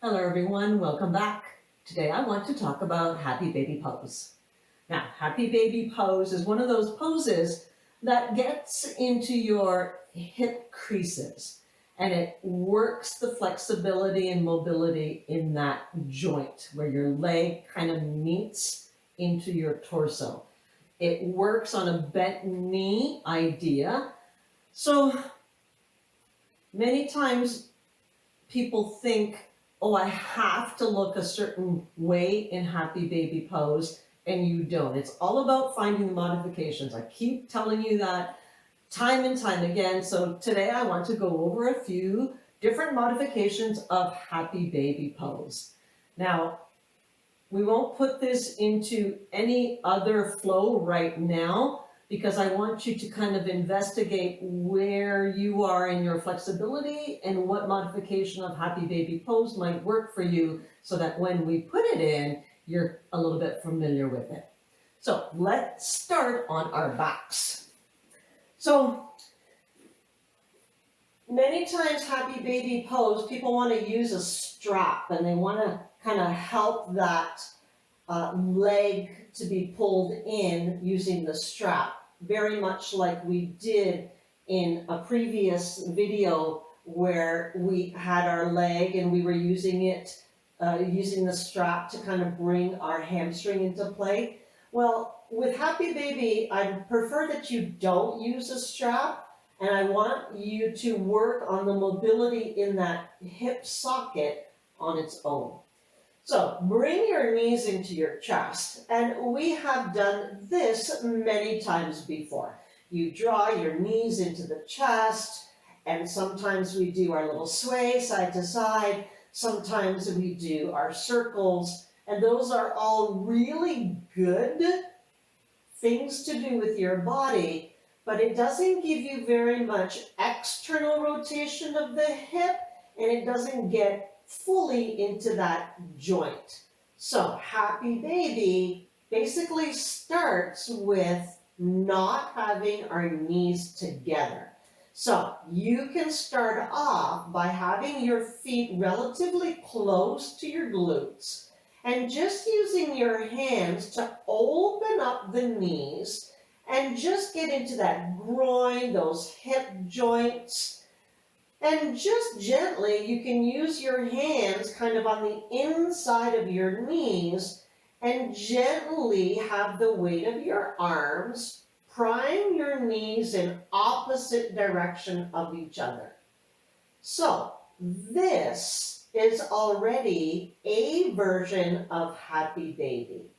Hello everyone, welcome back. Today I want to talk about happy baby pose. Now, happy baby pose is one of those poses that gets into your hip creases and it works the flexibility and mobility in that joint where your leg kind of meets into your torso. It works on a bent knee idea. So many times people think, oh, I have to look a certain way in happy baby pose, and you don't. It's all about finding the modifications. I keep telling you that time and time again. So today I want to go over a few different modifications of happy baby pose. Now, we won't put this into any other flow right now because I want you to kind of investigate where you are in your flexibility and what modification of happy baby pose might work for you so that when we put it in, you're a little bit familiar with it. So let's start on our backs. So many times happy baby pose, people want to use a strap and they want to kind of help that leg to be pulled in using the strap, very much like we did in a previous video where we had our leg and we were using it, using the strap to kind of bring our hamstring into play. Well, with happy baby, I prefer that you don't use a strap, and I want you to work on the mobility in that hip socket on its own. So bring your knees into your chest, and we have done this many times before. You draw your knees into the chest, and sometimes we do our little sway side to side, sometimes we do our circles, and those are all really good things to do with your body, but it doesn't give you very much external rotation of the hip, and it doesn't get fully into that joint. So happy baby basically starts with not having our knees together. So you can start off by having your feet relatively close to your glutes and just using your hands to open up the knees and just get into that groin, those hip joints. And just gently, you can use your hands kind of on the inside of your knees and gently have the weight of your arms prying your knees in opposite direction of each other. So this is already a version of happy baby.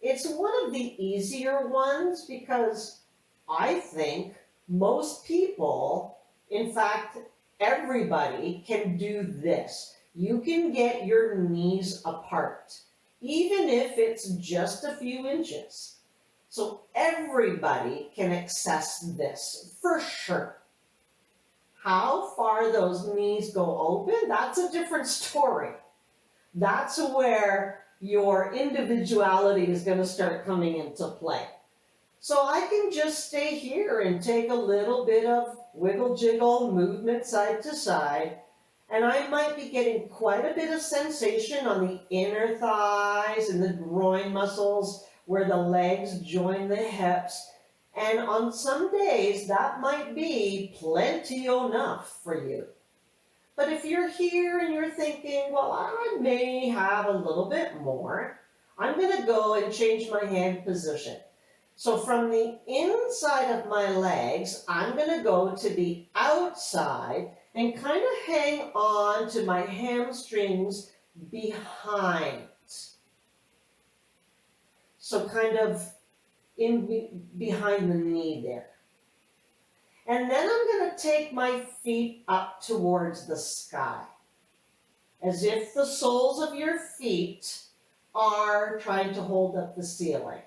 It's one of the easier ones because I think most people, in fact, everybody can do this. You can get your knees apart, even if it's just a few inches. So everybody can access this for sure. How far those knees go open, that's a different story. That's where your individuality is going to start coming into play. So I can just stay here and take a little bit of wiggle jiggle movement side to side, and I might be getting quite a bit of sensation on the inner thighs and the groin muscles where the legs join the hips, and on some days that might be plenty enough for you. But if you're here and you're thinking, well, I may have a little bit more, I'm going to go and change my hand position. So from the inside of my legs, I'm going to go to the outside and kind of hang on to my hamstrings behind. So kind of behind the knee there. And then I'm going to take my feet up towards the sky, as if the soles of your feet are trying to hold up the ceiling.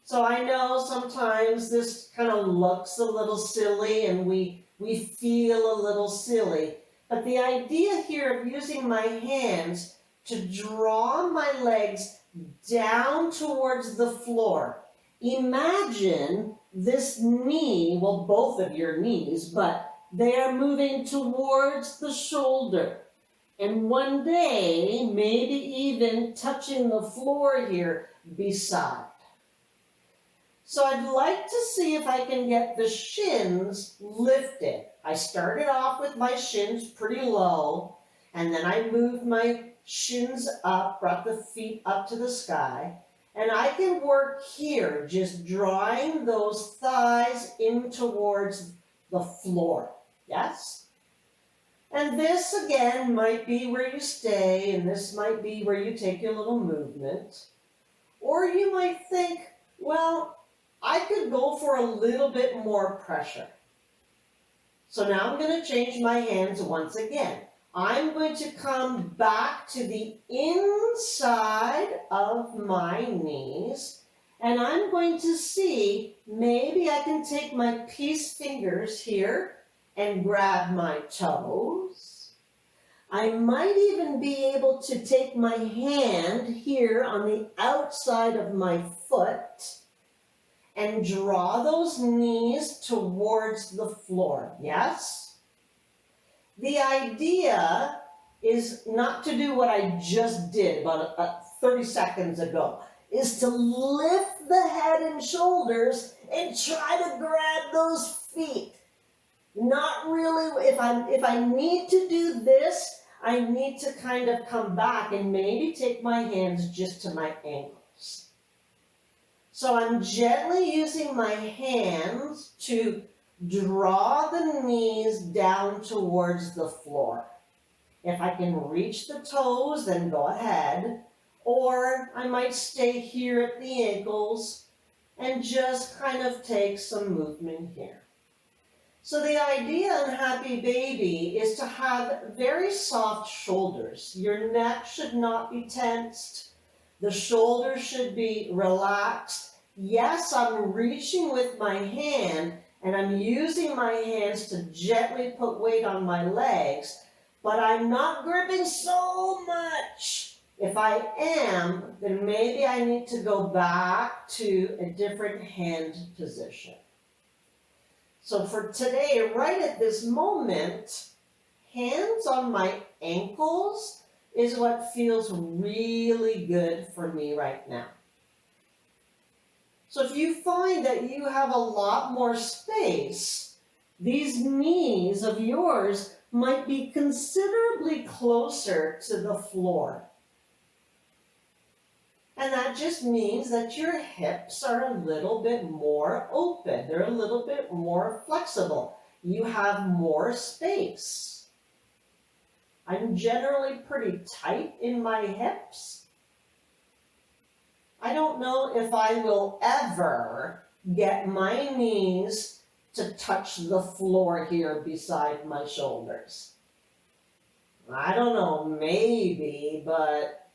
So I know sometimes this kind of looks a little silly and we feel a little silly, but the idea here of using my hands to draw my legs down towards the floor. Imagine this knee, well, both of your knees, but they are moving towards the shoulder. And one day, maybe even touching the floor here beside. So I'd like to see if I can get the shins lifted. I started off with my shins pretty low, and then I moved my shins up, brought the feet up to the sky, and I can work here, just drawing those thighs in towards the floor. Yes? And this again might be where you stay, and this might be where you take your little movement. Or you might think, well, I could go for a little bit more pressure. So now I'm going to change my hands once again. I'm going to come back to the inside of my knees, and I'm going to see, maybe I can take my peace fingers here and grab my toes. I might even be able to take my hand here on the outside of my foot and draw those knees towards the floor. Yes? The idea is not to do what I just did about 30 seconds ago, is to lift the head and shoulders and try to grab those feet. Not really, if I need to do this, I need to kind of come back and maybe take my hands just to my ankles. So I'm gently using my hands to draw the knees down towards the floor. If I can reach the toes, then go ahead. Or I might stay here at the ankles and just kind of take some movement here. So the idea in Happy Baby is to have very soft shoulders. Your neck should not be tensed. The shoulders should be relaxed. Yes, I'm reaching with my hand and I'm using my hands to gently put weight on my legs, but I'm not gripping so much. If I am, then maybe I need to go back to a different hand position. So for today, right at this moment, hands on my ankles is what feels really good for me right now. So if you find that you have a lot more space, these knees of yours might be considerably closer to the floor. And that just means that your hips are a little bit more open. They're a little bit more flexible. You have more space. I'm generally pretty tight in my hips. I don't know if I will ever get my knees to touch the floor here beside my shoulders. I don't know, maybe, but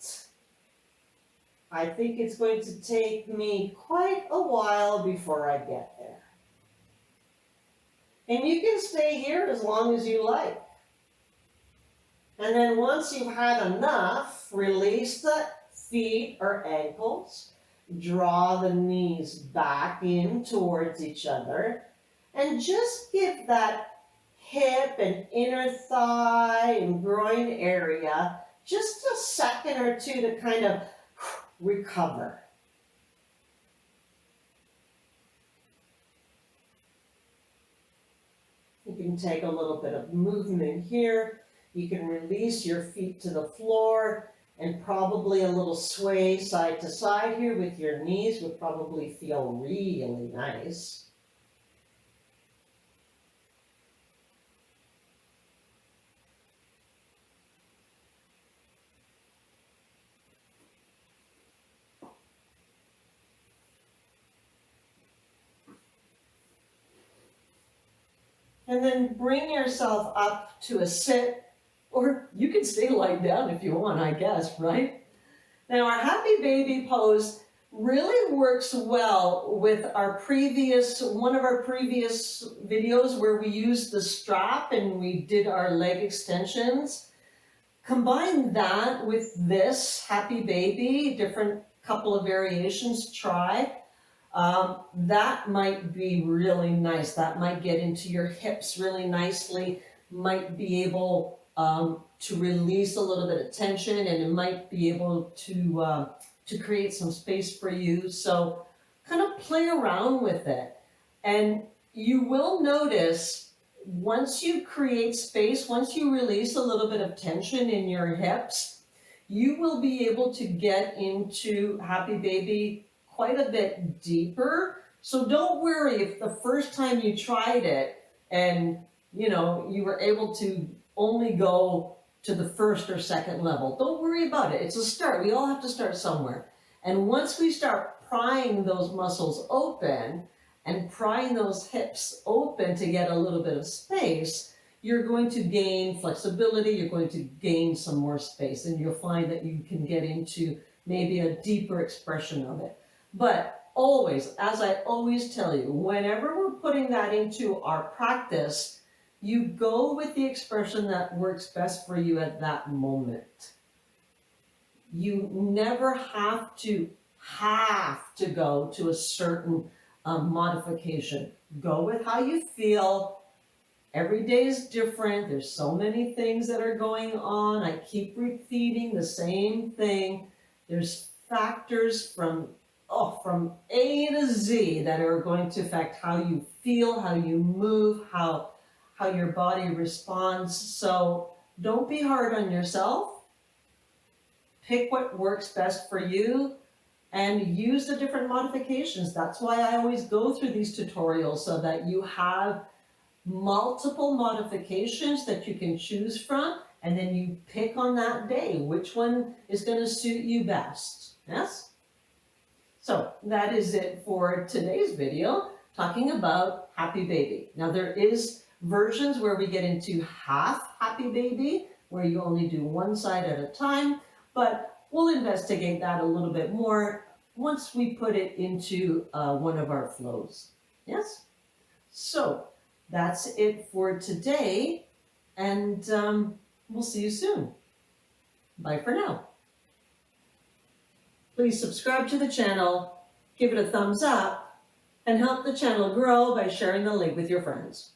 I think it's going to take me quite a while before I get there. And you can stay here as long as you like. And then once you've had enough, release the feet or ankles, draw the knees back in towards each other, and just give that hip and inner thigh and groin area just a second or two to kind of recover. You can take a little bit of movement here. You can release your feet to the floor, and probably a little sway side to side here with your knees would probably feel really nice. And then bring yourself up to a sit, or you can stay lying down if you want, I guess, right? Now our Happy Baby pose really works well with one of our previous videos where we used the strap and we did our leg extensions. Combine that with this Happy Baby, different couple of variations, try. That might be really nice. That might get into your hips really nicely, might be able to release a little bit of tension, and it might be able to create some space for you. So kind of play around with it. And you will notice once you create space, once you release a little bit of tension in your hips, you will be able to get into Happy Baby quite a bit deeper. So don't worry if the first time you tried it and you were able to only go to the first or second level. Don't worry about it. It's a start. We all have to start somewhere. And once we start prying those muscles open and prying those hips open to get a little bit of space, you're going to gain flexibility, you're going to gain some more space, and you'll find that you can get into maybe a deeper expression of it. But always, as I always tell you, whenever we're putting that into our practice, you go with the expression that works best for you at that moment. You never have to go to a certain modification. Go with how you feel. Every day is different. There's so many things that are going on. I keep repeating the same thing. There's factors from A to Z that are going to affect how you feel, how you move, how your body responds. So don't be hard on yourself. Pick what works best for you and use the different modifications. That's why I always go through these tutorials, so that you have multiple modifications that you can choose from, and then you pick on that day which one is going to suit you best. Yes? So that is it for today's video, talking about Happy Baby. Now there is versions where we get into half Happy Baby, where you only do one side at a time, but we'll investigate that a little bit more once we put it into one of our flows. Yes? So that's it for today, and we'll see you soon. Bye for now. Please subscribe to the channel, give it a thumbs up, and help the channel grow by sharing the link with your friends.